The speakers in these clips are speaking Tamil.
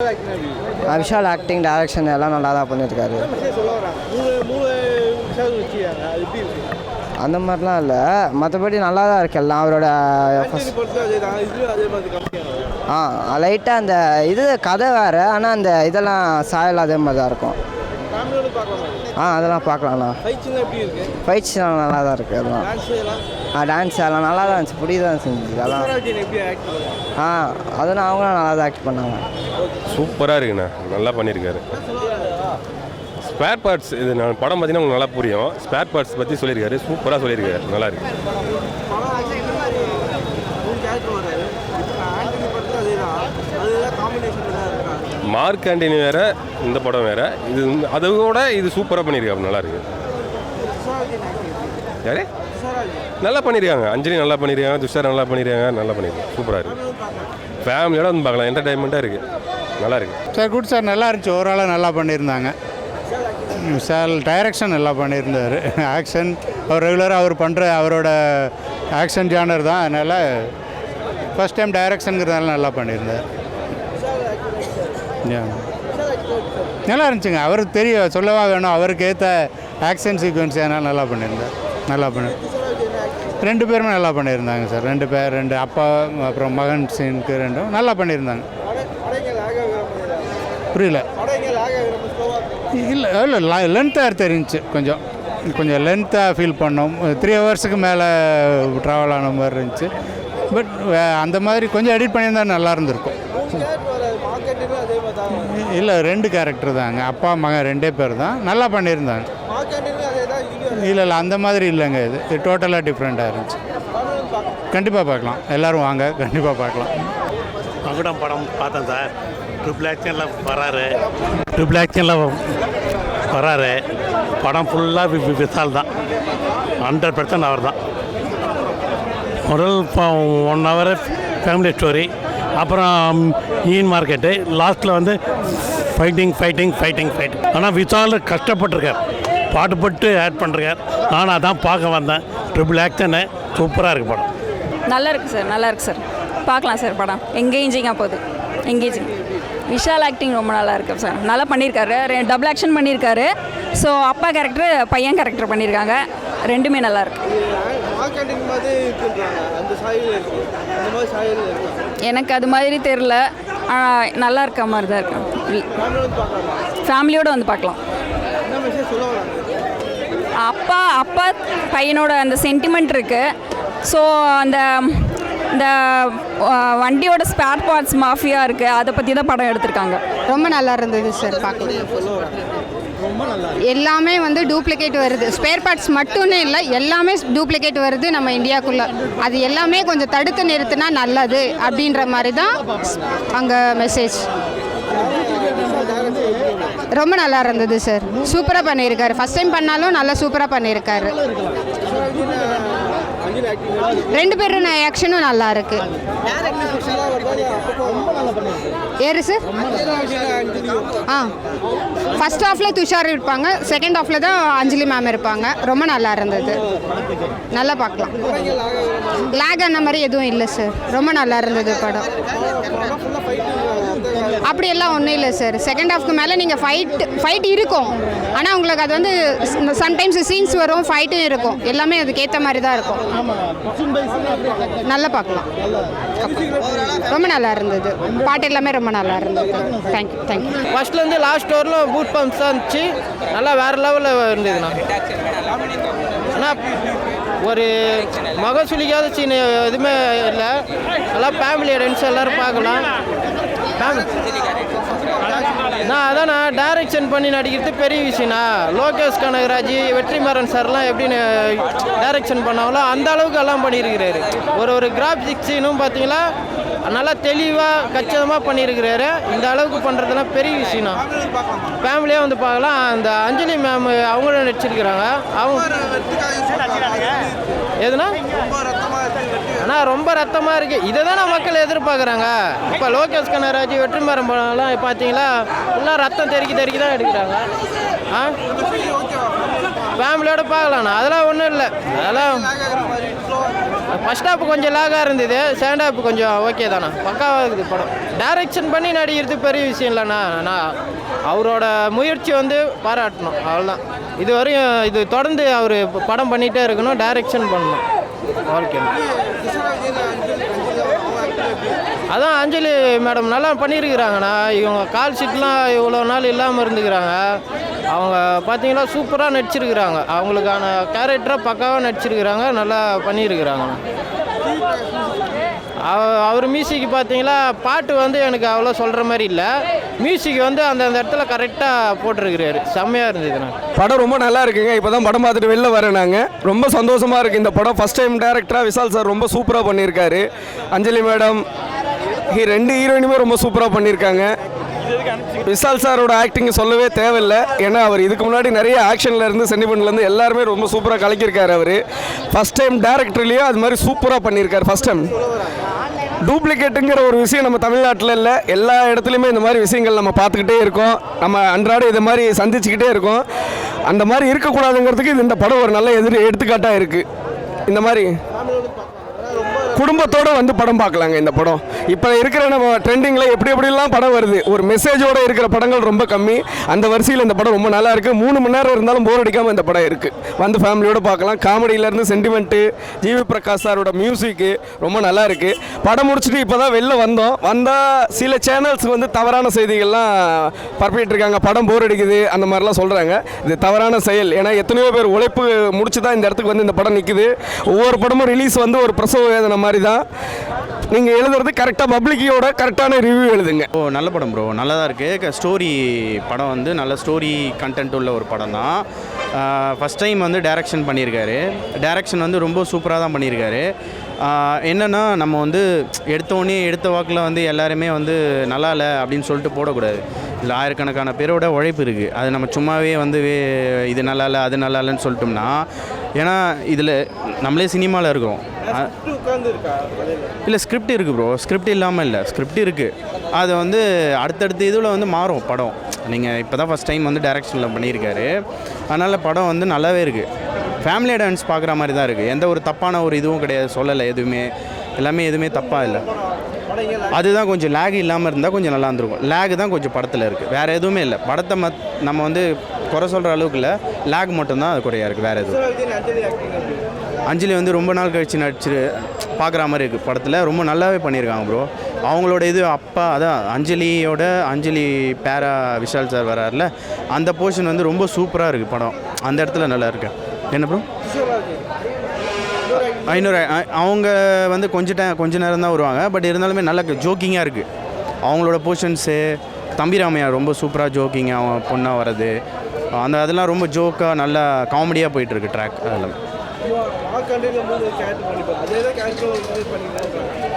விஷால் ஆக்டிங் டைரக்ஷன் எல்லாம் நல்லா தான் பண்ணியிருக்காரு. அந்த மாதிரிலாம் இல்லை, மற்றபடி நல்லா தான் இருக்கு எல்லாம். அவரோட லைட்டாக அந்த இது கதை வேறு, ஆனால் அந்த இதெல்லாம் சாயல் அதே மாதிரி தான் இருக்கும். அதெல்லாம் பார்க்கலாம்ண்ணா. ஃபைட்ஸ் நல்லா தான் இருக்குது. அதெல்லாம் டான்ஸ் எல்லாம் நல்லா தான் இருந்துச்சு, பிடிதான் செஞ்சு அதெல்லாம். அதெல்லாம் அவங்களும் நல்லா தான் ஆக்ட் பண்ணாங்க. சூப்பராக இருக்குண்ணா, நல்லா பண்ணியிருக்காரு. ஸ்பேர் பார்ட்ஸ் இது நான் படம் பார்த்தீங்கன்னா உங்களுக்கு நல்லா புரியும். ஸ்பேர் பார்ட்ஸ் பற்றி சொல்லியிருக்காரு, சூப்பராக சொல்லியிருக்காரு, நல்லா இருக்கு. மார்க் ஆண்டனி வேறு, இந்த படம் வேறு. இது அதோட இது சூப்பராக பண்ணியிருக்காரு, நல்லா இருக்கு. யாரு நல்லா பண்ணியிருக்காங்க, அஞ்சலி நல்லா பண்ணியிருக்காங்க, துஷார் நல்லா பண்ணியிருக்காங்க, நல்லா பண்ணியிருக்காங்க, சூப்பராக இருக்குது. ஃபேமிலியோட வந்து பார்க்கலாம், என்டர்டைன்மெண்ட்டாக இருக்குது, நல்லா இருக்குது. சார் குட் சார், நல்லா இருந்துச்சு. ஓவராலாக நல்லா பண்ணியிருந்தாங்க. சார் டைரக்ஷன் நல்லா பண்ணியிருந்தார். ஆக்ஷன் அவர் ரெகுலராக அவர் பண்ணுற அவரோட ஆக்ஷன் ஜானர் தான், அதனால் ஃபஸ்ட் டைம் டைரக்ஷனுங்கிறதுனால நல்லா பண்ணியிருந்தார். நல்லா இருந்துச்சுங்க. அவருக்கு தெரியும், சொல்லவா வேணும், அவருக்கு ஏற்ற ஆக்ஷன் சீக்வன்ஸ் அதனால் நல்லா பண்ணியிருந்தார். நல்லா பண்ணி 2 பேருமே நல்லா பண்ணியிருந்தாங்க சார். 2 அப்பா அப்புறம் மகன் சீனுக்கு 2 நல்லா பண்ணியிருந்தாங்க. புரியல. இல்லை லென்த்தாக தெரிஞ்சிச்சு, கொஞ்சம் லென்த்தாக ஃபீல் பண்ணோம். 3 ஹவர்ஸுக்கு மேலே ட்ராவல் ஆன மாதிரி இருந்துச்சு. பட் அந்த மாதிரி கொஞ்சம் எடிட் பண்ணியிருந்தா நல்லா இருந்திருக்கும். இல்லை 2 கேரக்டர் தாங்க, அப்பா மகன் 2 பேர் தான், நல்லா பண்ணியிருந்தாங்க. இல்லை அந்த மாதிரி இல்லைங்க, இது டோட்டலாக டிஃப்ரெண்ட்டாக இருந்துச்சு. கண்டிப்பாக பார்க்கலாம், எல்லோரும் வாங்க, கண்டிப்பாக பார்க்கலாம். மகுடம் படம் பார்த்தேன் சார். ட்ரிபிள் ஆக்ஷனில் வராரு. படம் ஃபுல்லாக விசால் தான், 100% அவர் தான். முதல் 1 ஹவர் ஃபேமிலி ஸ்டோரி, அப்புறம் ஈன் மார்க்கெட்டு, லாஸ்ட்டில் வந்து ஃபைட்டிங். ஆனால் விசால் கஷ்டப்பட்டுருக்கார், பாட்டுப்பட்டு ஆட் பண்ணுறார். நானும் அதான் பார்க்க வந்தேன். ட்ரிபிள் ஆக்ஷனு சூப்பராக இருக்குது படம். நல்லா இருக்குது சார், பார்க்கலாம் சார். படம் எங்கேஜிங்காக போகுது, எங்கேஜிங். விஷால் ஆக்டிங் ரொம்ப நல்லா இருக்குது சார், நல்லா பண்ணியிருக்காரு. டபுள் ஆக்ஷன் பண்ணியிருக்காரு. ஸோ அப்பா கேரக்டர், பையன் கேரக்டர் பண்ணியிருக்காங்க, 2மே நல்லா இருக்கு. எனக்கு அது மாதிரி தெரில, நல்லா இருக்க மாதிரி தான் இருக்கு. ஃபேமிலியோடு வந்து பார்க்கலாம். அப்பா பையனோட அந்த சென்டிமெண்ட் இருக்குது. ஸோ இந்த வண்டியோட ஸ்பேர் பார்ட்ஸ் மாஃபியா இருக்குது, அதை பற்றி தான் படம் எடுத்திருக்காங்க. ரொம்ப நல்லா இருந்தது சார் பார்க்கலாம். எல்லாமே வந்து டூப்ளிகேட் வருது, ஸ்பேர் பார்ட்ஸ் மட்டும்னு இல்லை, எல்லாமே டூப்ளிகேட் வருது நம்ம இந்தியாவுக்குள்ளே. அது எல்லாமே கொஞ்சம் தடுத்து நிறுத்தினா நல்லது அப்படின்ற மாதிரி தான் அங்கே மெசேஜ். ரொம்ப நல்லா இருந்தது சார், சூப்பராக பண்ணியிருக்காரு. ஃபஸ்ட் டைம் பண்ணாலும் நல்லா சூப்பராக பண்ணியிருக்காரு. 2 பேரும் ஆக்ஷனும் நல்லா இருக்கு. ஏறு சார். ஃபர்ஸ்ட் ஹாஃபில் துஷார் இருப்பாங்க, செகண்ட் ஹாஃபில் தான் அஞ்சலி மேம் இருப்பாங்க. ரொம்ப நல்லா இருந்தது, நல்லா பார்க்கலாம். லேக் அந்த மாதிரி எதுவும் இல்லை சார், ரொம்ப நல்லா இருந்தது படம். அப்படியெல்லாம் ஒன்றும் இல்லை சார். செகண்ட் ஹாஃப்க்கு மேலே நீங்கள் ஃபைட் இருக்கும், ஆனால் உங்களுக்கு அது வந்து சம்டைம்ஸ் சீன்ஸ் வரும், ஃபைட்டும் இருக்கும், எல்லாமே அதுக்கேற்ற மாதிரி தான் இருக்கும். நல்லா பார்க்கலாம், ரொம்ப நல்லா இருந்தது. பாட்டு எல்லாமே ரொம்ப நல்லா இருந்தது. தேங்க்யூ. ஃபர்ஸ்ட்லேருந்து லாஸ்ட் வரலும் பூட் பம்ப்ஸ் தான் இருந்துச்சு, நல்லா வேறு லெவலில் இருந்ததுண்ணா. ஆனால் ஒரு மகசூலிக்காத சீன் எதுவுமே இல்லை, நல்லா ஃபேமிலி ஆடியன்ஸ் எல்லோரும் பார்க்கலாம். அதான் டைரக்ஷன் பண்ணி நடிக்கிறது பெரிய விஷயம்ண்ணா. லோகேஷ் கனகராஜ், வெற்றிமாறன் சார்லாம் எப்படின்னு டைரக்ஷன் பண்ணாங்களோ அந்த அளவுக்கு எல்லாம் பண்ணியிருக்கிறாரு. ஒரு கிராஃபிக்ஸ் சீனும் பார்த்தீங்களா நல்லா தெளிவாக கச்சிதமாக பண்ணியிருக்கிறாரு. இந்த அளவுக்கு பண்ணுறதுலாம் பெரிய விஷயம்ண்ணா. ஃபேமிலியாக வந்து பார்க்கலாம். அந்த அஞ்சலி மேம் அவங்களும் நடிச்சிருக்கிறாங்க. அவங்க எதுனா ஆனால் ரொம்ப ரத்தமாக இருக்குது. இதை தானே மக்கள் எதிர்பார்க்குறாங்க. இப்போ லோகேஷ் கனகராஜ் வெற்றிமாறன் படம்லாம் பார்த்தீங்களா ஃபுல்லாக ரத்தம் தெறிக்கி தான் எடுக்கிறாங்க. ஃபேமிலியோடு பார்க்கலாண்ணா, அதெல்லாம் ஒன்றும் இல்லை. அதெல்லாம் ஃபஸ்ட் ஹாப் கொஞ்சம் லாகாக இருந்தது, செகண்ட் ஹாப் கொஞ்சம் ஓகே தானே, பக்காவாக இருக்குது படம். டைரக்ஷன் பண்ணி நடிக்கிறது பெரிய விஷயம் இல்லைண்ணா. நான் அவரோட முயற்சி பாராட்டணும், அவ்வளோதான். இது வரையும் இது தொடர்ந்து அவர் படம் பண்ணிகிட்டே இருக்கணும், டைரக்ஷன் பண்ணணும். ஓகே. அதான் அஞ்சலி மேடம் நல்லா பண்ணியிருக்கிறாங்கண்ணா. இவங்க கால் ஷீட்லாம் இவ்வளோ நாள் இல்லாமல் இருந்துக்கிறாங்க. அவங்க பார்த்தீங்கன்னா சூப்பராக நடிச்சிருக்கிறாங்க. அவங்களுக்கான கேரக்டராக பக்காவாக நடிச்சிருக்கிறாங்க, நல்லா பண்ணியிருக்கிறாங்கண்ணா. அவர் மியூசிக் பார்த்தீங்களா பாட்டு எனக்கு அவ்வளோ சொல்கிற மாதிரி இல்லை. மியூசிக் அந்த இடத்துல கரெக்டாக போட்டிருக்கிறாரு, செம்மையாக இருந்ததுண்ணா. படம் ரொம்ப நல்லா இருக்குங்க. இப்போ தான் படம் பார்த்துட்டு வெளில வரேன். நாங்கள் ரொம்ப சந்தோஷமாக இருக்குது இந்த படம். ஃபஸ்ட் டைம் டேரக்டராக விஷால் சார் ரொம்ப சூப்பராக பண்ணியிருக்காரு. அஞ்சலி மேடம் 2 ஹீரோயினுமே ரொம்ப சூப்பராக பண்ணியிருக்காங்க. விஷால் சாரோட ஆக்டிங் சொல்லவே தேவையில்லை. ஏன்னா அவர் இதுக்கு முன்னாடி நிறைய ஆக்ஷன்லேருந்து சென்டிமெண்ட்லேருந்து எல்லாருமே ரொம்ப சூப்பராக கலக்கியிருக்காரு. அவர் ஃபஸ்ட் டைம் டேரக்டர்லேயும் அது மாதிரி சூப்பராக பண்ணியிருக்காரு. ஃபஸ்ட் டைம் டூப்ளிகேட்டுங்கிற ஒரு விஷயம் நம்ம தமிழ்நாட்டில் இல்லை, எல்லா இடத்துலையுமே இந்த மாதிரி விஷயங்கள் நம்ம பார்த்துக்கிட்டே இருக்கோம். நம்ம அன்றாடம் இதை மாதிரி சந்திச்சுக்கிட்டே இருக்கோம். அந்த மாதிரி இருக்கக்கூடாதுங்கிறதுக்கு இந்த படம் ஒரு நல்ல எடுத்துக்காட்டாக இருக்குது. இந்த மாதிரி குடும்பத்தோடு படம் பார்க்கலாங்க. இந்த படம் இப்போ இருக்கிற நம்ம ட்ரெண்டிங்கில் எப்படிலாம் படம் வருது, ஒரு மெசேஜோடு இருக்கிற படங்கள் ரொம்ப கம்மி. அந்த வரிசையில் இந்த படம் ரொம்ப நல்லா இருக்குது. 3 மணி நேரம் இருந்தாலும் போர் அடிக்காமல் இந்த படம் இருக்குது. ஃபேமிலியோடு பார்க்கலாம். காமெடியிலேருந்து சென்டிமெண்ட்டு, ஜிவி பிரகாஷ் சாரோட மியூசிக்கு ரொம்ப நல்லா இருக்குது. படம் முடிச்சுட்டு இப்போ தான் வெளில வந்தால் சில சேனல்ஸ் தவறான செய்திகள்லாம் பரப்பிட்டு இருக்காங்க. படம் போர் அடிக்குது அந்த மாதிரிலாம் சொல்கிறாங்க. இது தவறான செயல். ஏன்னா எத்தனையோ பேர் உழைப்பு முடிச்சு தான் இந்த இடத்துக்கு இந்த படம் நிற்குது. ஒவ்வொரு படமும் ரிலீஸ் ஒரு பிரசவ வேதனை மாதிரி தான். நீங்கள் எழுதுறது கரெக்டாக பப்ளிக்கோட கரெக்டான ரிவ்யூ எழுதுங்க. நல்ல படம் ப்ரோ, நல்லா தான் இருக்குது. ஸ்டோரி படம் நல்ல ஸ்டோரி கண்டென்ட் உள்ள ஒரு படம் தான். ஃபஸ்ட் டைம் டைரக்ஷன் பண்ணியிருக்காரு. டைரக்ஷன் ரொம்ப சூப்பராக தான் பண்ணியிருக்காரு. என்னென்னா நம்ம எடுத்த வாக்கில் எல்லாருமே நல்லா இல்லை அப்படின்னு சொல்லிட்டு போடக்கூடாது. இல்லை ஆயிரக்கணக்கான பேரோட உழைப்பு இருக்குது. அது நம்ம சும்மாவே இது நல்லா இல்லை அது நல்லா இல்லைன்னு சொல்லிட்டோம்னா, ஏன்னா இதில் நம்மளே சினிமாவில் இருக்கோம். இல்லை ஸ்கிரிப்ட் இருக்குது ப்ரோ, ஸ்கிரிப்ட் இல்லாமல் இல்லை, ஸ்கிரிப்ட் இருக்குது. அது அடுத்தடுத்த இதில் மாறும் படம். நீங்கள் இப்போ தான் ஃபஸ்ட் டைம் டைரக்ஷனில் பண்ணியிருக்காரு. அதனால் படம் நல்லாவே இருக்குது. ஃபேமிலி டான்ஸ் பார்க்குற மாதிரி தான் இருக்குது. எந்த ஒரு தப்பான ஒரு இதுவும் கிடையாது, சொல்லலை எதுவுமே, எல்லாமே எதுவுமே தப்பாக இல்லை. அதுதான் கொஞ்சம் லேக் இல்லாமல் இருந்தால் கொஞ்சம் நல்லா இருந்திருக்கும். லேக் தான் கொஞ்சம் படத்தில் இருக்குது, வேறு எதுவுமே இல்லை. படத்தை நம்ம குறை சொல்கிற அளவுக்கு இல்லை, லேக் மட்டும்தான் அது குறையாக இருக்குது, வேறு எதுவும். அஞ்சலி ரொம்ப நாள் கழித்து நடிச்சு பார்க்குற மாதிரி இருக்குது. படத்தில் ரொம்ப நல்லாவே பண்ணியிருக்காங்க ப்ரோ. அவங்களோட இது அப்பா அதான் அஞ்சலி பேரா விஷால் சார் வராருல, அந்த போர்ஷன் ரொம்ப சூப்பராக இருக்குது படம். அந்த இடத்துல நல்லா இருக்கு. என்ன ப்ரோ அவங்க கொஞ்ச நேரம் தான் வருவாங்க. பட் இருந்தாலுமே நல்ல ஜோக்கிங்காக இருக்குது அவங்களோட போர்ஷன்ஸு. தம்பிராமையா ரொம்ப சூப்பராக ஜோக்கிங், அவன் பொண்ணாக வர்றது அதெல்லாம் ரொம்ப ஜோக்காக நல்லா காமெடியாக போயிட்டுருக்கு ட்ராக். அதெல்லாம்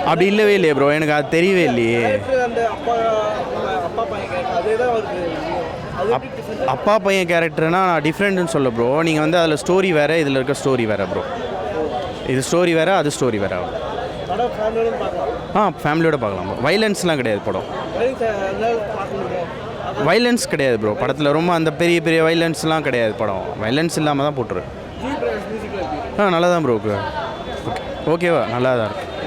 அப்படி இல்லவே இல்லையே ப்ரோ, எனக்கு அது தெரியவே இல்லையே. அப்பா பையன் கேரக்டர்னா நான் டிஃப்ரெண்ட்டுன்னு சொல்ல ப்ரோ. நீங்கள் அதில் ஸ்டோரி வேறு, இதில் இருக்க ஸ்டோரி வேறு ப்ரோ. இது ஸ்டோரி வேறு, அது ஸ்டோரி வேறு. ஃபேமிலியோடு பார்க்கலாம் ப்ரோ. வைலன்ஸ்லாம் கிடையாது படம். வைலன்ஸ் கிடையாது ப்ரோ படத்தில். ரொம்ப அந்த பெரிய பெரிய வைலன்ஸ்லாம் கிடையாது படம். வைலன்ஸ் இல்லாமல் தான் போட்டுரு. நல்லா தான் ப்ரோ. ஓகேவா, நல்லா தான் இருக்குது.